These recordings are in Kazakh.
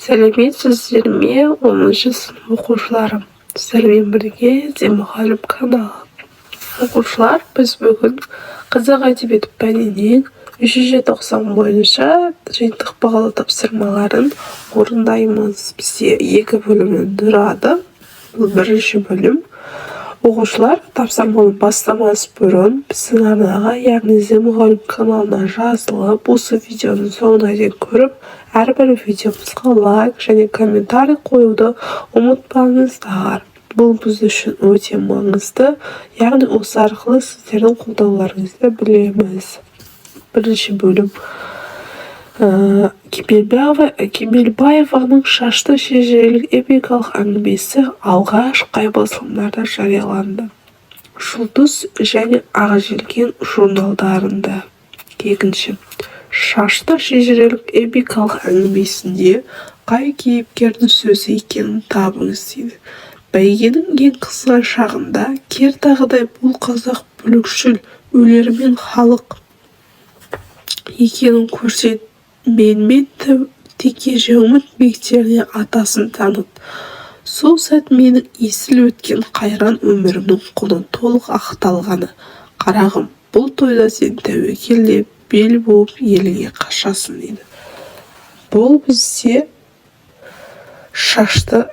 Сәлеметсіздер ме 10-шы сынып оқушылары? Сіздермен бірге Демғалым каналы. Оқушылар, біз бүгін қазақ әдебиеті пәнінен 390 бойынша жиынтық бағалы тапсырмаларын орындаймыз. Бізде 2 бөлімнен тұрады. Бұл бірінші бөлім. Оқушылар, тапсырманы бастамас бұрын біздің арнаға, яғни Демғалым каналына жазылып, осы видеоның соңына дейін көріп, әрбір видеомызға лайк және комментарий қоюды ұмытпаңыздар. Бұл біз үшін өте маңызды, яғни осы арқылы сіздердің қолдауларыңызды білеміз. Бірінші бөлім. Кемелбаеваның шашты шежірелік эпикалық әңгімесі алғаш қай басылымдарда жарияланды? Жұлдыз және Ақжелкен журналдарында. Екінші. Шашты шежірелік эпикалық әңгімесінде қай кейіпкердің сөзі екенін табыңыз дейді. Бәйгенің ең қызған шағында кер тағыдай бұл қазақ бүлікшіл өлермен халық екенін көрсет. Менмен Текежеумін бектеріне атасын таныт. Сол сәт менің есіл өткен қайран өмірімнің құны толық ақталғаны. Қарағым, бұл тойда сен тәуекел деп бел болып еліңе қашасың дейді. Бұл бізде шаштының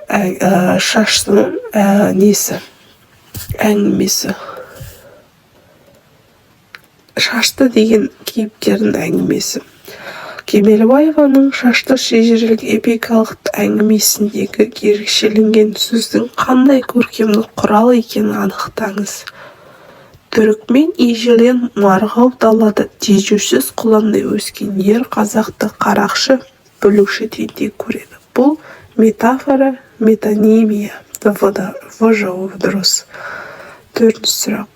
әңгімесі. Шашты деген кейіпкердің әңгімесі. Кемелбаеваның шашты шежірелік эпикалық әңгімесіндегі ерекшеленген сөздің қандай көркемдік құрал екенін анықтаңыз. Түрікмен ежелден марғау далада тежеусіз құландай өскен ер қазақты қарақшы, бүлікші тентек көреді. Бұл метафора, метонимия. В жауабы дұрыс. Төртінші сұрақ.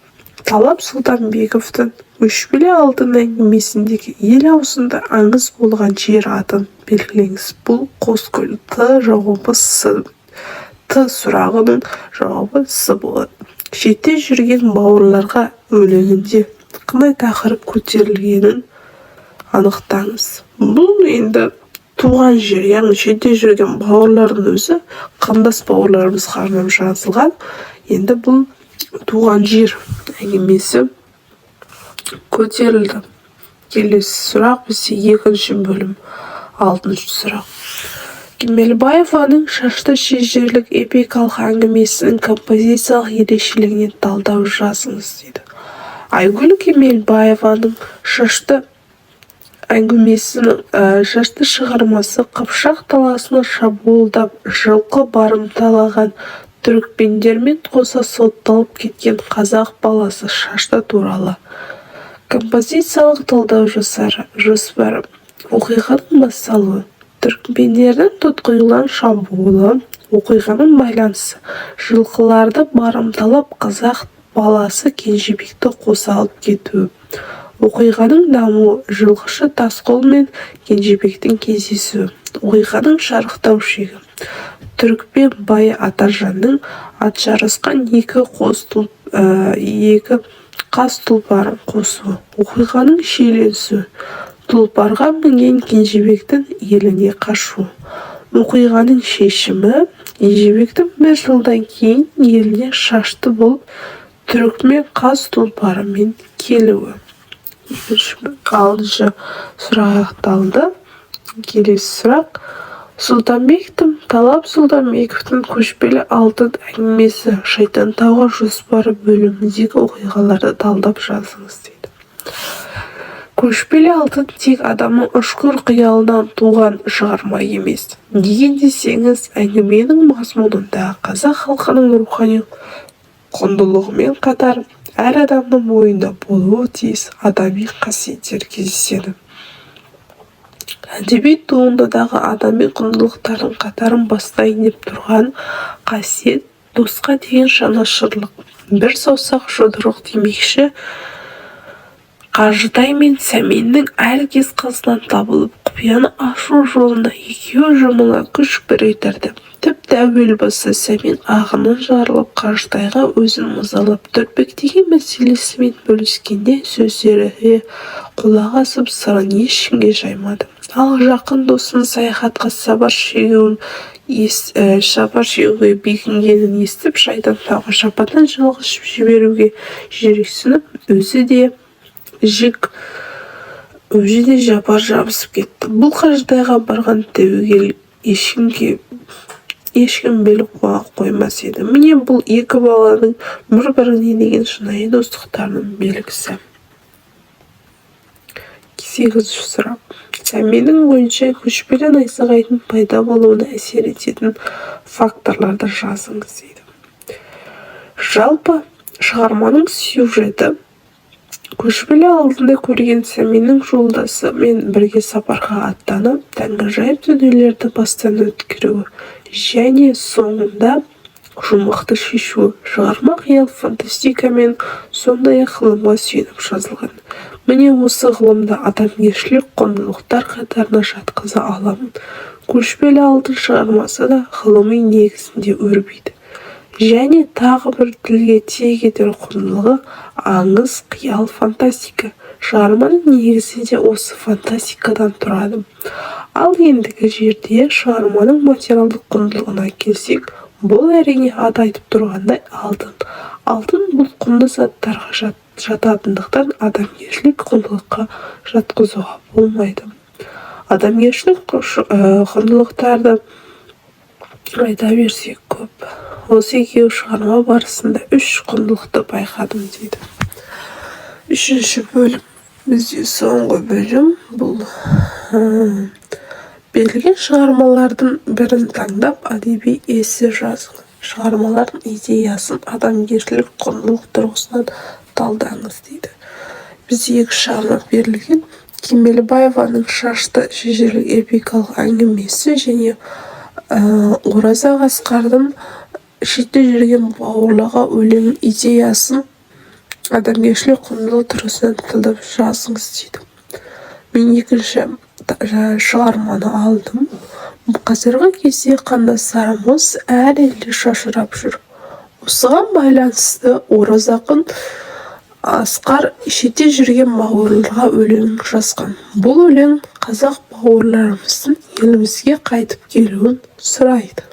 Талап Сұлтанбековтың Өшпелі алтын әңгімесіндегі ел аузында аңыз болған жер атын белгілеңіз. Бұл Қоскөл. Жауабы С. Сұрағының жауабы С болады. Шетте жүрген бауырларға өлеңінде қандай тақырып көтерілгенін анықтаңыз. Бұл енді туған жер, яғни шетте жүрген бауырлардың өзі қандас бауырларымызға арнап жазылған. Енді бұл туған жер әңгімесі көтерілді. Келесі сұрақ бізде екінші бөлім. 6-шы сұрақ. Кемелбаеваның шашты шежірелік эпикалық әңгімесінің композициялық ерекшелігіне талдау жазыңыз дейді. Айгүл Кемелбаеваның шашты шығармасы Қыпшақ таласына шабуылдап жылқы барымталаған түрікпендермен қоса сотталып кеткен қазақ баласы шашты туралы. Композициялық талдау жоспары. Оқиғаның басталуы. Түрікпендердің тұтқиылдан шабуылы. Оқиғаның байланысы. Жылқыларды барымталап қазақ баласы Кенжебекті қоса алып кетуі. Оқиғаның дамуы. Жылқышы Тасқұл мен Кенжебектің кездесуі. Оқиғаның шарықтау шегі. Түрікпен байы Атаржанның ат жарысқан екі қас тұлпарын қосуы. Оқиғаның шиеленісі. Тұлпарға мінген Кенжебектің еліне қашуы. Оқиғаның шешімі. Кенжебектің 1 жылдан кейін еліне шашты болып түрікмен қас тұлпарымен келуі. 6-шы сұрақ аяқталды. Келесі сұрақ. Талап Сұлтанбековтың көшпелі алтын әңгімесі Шайтантауға жоспары бөліміндегі оқиғаларды талдап жазыңыз дейді. Көшпелі алтын тек адамның ұшқыр қиялынан туған шығарма емес. Неге десеңіз, әңгіменің мазмұнында қазақ халқының рухани құндылығымен қатар әр адамның бойында болуы тиіс адами қасиеттер кездеседі. Әдебиет туындыдағы адами құндылықтардың қатарын бастайын деп тұрған қасиет досқа деген жанашырлық. Бір саусақ жұдырық демекші, Қажытай мен Сәменнің әркез қазынан табылып, құпияны ашу жолына екеуі жұмыла күш біріктірді. Тіпті әуел басы Сәмен ағынан жарылып, Қажытайға өзін мазалап түртпектеген мәселесімен бөліскенде сөздері құлақ асып, сырын ешкімге жаймады. Ал жақын досын саяхатқа сапар шегуге бекінгенін естіп, шайтан тағы шапаттан жалғыз жіберуге жүрексініп, өзі де жапар жабысып кетті. Бұл қаждайға барған тәуекел ешкім біліп қоймас еді. Міне бұл екі баланың бір-біріне деген шынайы достықтарының белгісі. 8-ші сұрақ. Менің ойынша көшпелі найзағайдың пайда болуына әсер ететін факторларды жазыңыз дейді. Жалпы шығарманың сюжеті көшпелі алдында көрген сәменнің жолдасы мен бірге сапарға аттанып, таңғажайып дүниелерді бастан өткеруі және соңында жұмақты шешуі. Шығарма қиял фантастика мен сондай-ақ ғылымға сүйеніп жазылған. Міне осы ғылымда адамгершілік құндылықтар қатарына жатқыза аламын. Көшпелі алтын шығармасы да ғылыми негізінде өрбиді. Және тағы бір тілге тиек етер құндылығы аңыз, қиял, фантастика. Шығарманың негізі де осы фантастикадан тұрады. Ал ендігі жерде шығарманың материалдық құндылығына келсек, бұл әрине аты айтып тұрғандай алтын. Алтын бұл құнды заттарға жататындықтан адамгершілік құндылыққа жатқызуға болмайды. Адамгершілік құндылықтарды айта берсек көп. Осы екеуі шығарма барысында 3 құндылықты байқадым дейді. 3-ші бөлім. Бізде соңғы бөлім бұл берілген шығармалардың бірін таңдап, әдеби эссе жазыңыз. Шығармалардың идеясын адамгершілік құндылық тұрғысынан талдаңыз дейді. Бізде 2 шығарма берілген. Кемелбаеваның Шашты шешелік эпикалық әңгімесі және Оразақ Асқардың Шетте жүрген бауырларға өлеңнің идеясын адамгершілік құндылық тұрғысынан талдап жазыңыз дейді. Мен 2-ші шығарманы алдым. Қазіргі кезде қандастарымыз әр елде шашырап жүр. Осыған байланысты Оразақ Асқар шетте жүрген бауырларға өлең жазған. Бұл өлең қазақ бауырларымыздың елімізге қайтып келуін сұрайды.